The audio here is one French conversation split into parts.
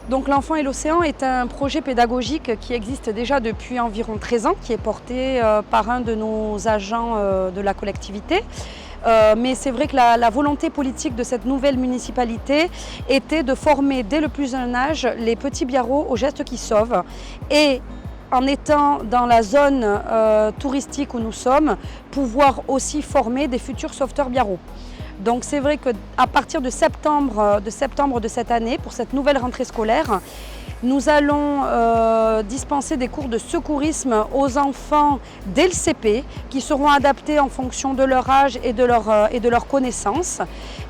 Donc l'Enfant et l'Océan est un projet pédagogique qui existe déjà depuis environ 13 ans, qui est porté par un de nos agents de la collectivité. Mais c'est vrai que la volonté politique de cette nouvelle municipalité était de former dès le plus jeune âge les petits biarros aux gestes qui sauvent. Et en étant dans la zone touristique où nous sommes, pouvoir aussi former des futurs sauveteurs biarros. Donc c'est vrai qu'à partir de septembre de cette année, pour cette nouvelle rentrée scolaire, nous allons dispenser des cours de secourisme aux enfants dès le CP, qui seront adaptés en fonction de leur âge et de leur connaissance,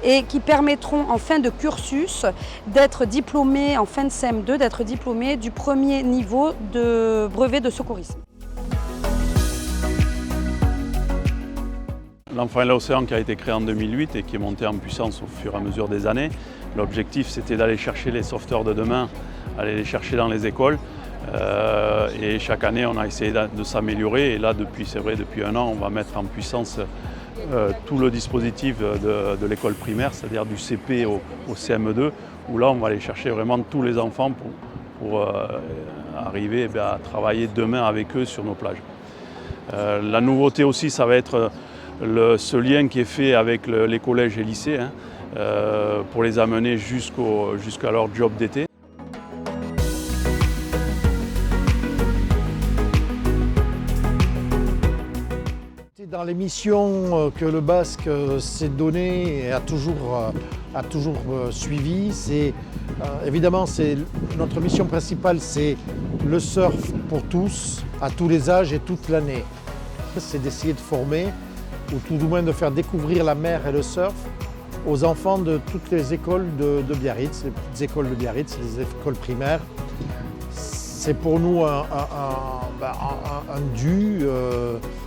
et qui permettront en fin de cursus d'être diplômés, en fin de CM2, d'être diplômés du premier niveau de brevet de secourisme. L'Enfant et l'Océan qui a été créé en 2008 et qui est monté en puissance au fur et à mesure des années. L'objectif c'était d'aller chercher les sauveteurs de demain, aller les chercher dans les écoles. Et chaque année on a essayé de s'améliorer et là depuis un an on va mettre en puissance tout le dispositif de l'école primaire, c'est-à-dire du CP au CM2, où là on va aller chercher vraiment tous les enfants pour arriver à travailler demain avec eux sur nos plages. La nouveauté aussi ça va être ce lien qui est fait avec les collèges et lycées pour les amener jusqu'à leur job d'été. Dans les missions que le Basque s'est donné et a toujours suivi, évidemment notre mission principale, c'est le surf pour tous, à tous les âges et toute l'année. C'est d'essayer de former, ou tout du moins de faire découvrir la mer et le surf aux enfants de toutes les écoles de Biarritz, les petites écoles de Biarritz, les écoles primaires. C'est pour nous un dû,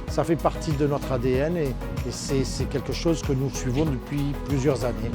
ça fait partie de notre ADN et c'est quelque chose que nous suivons depuis plusieurs années.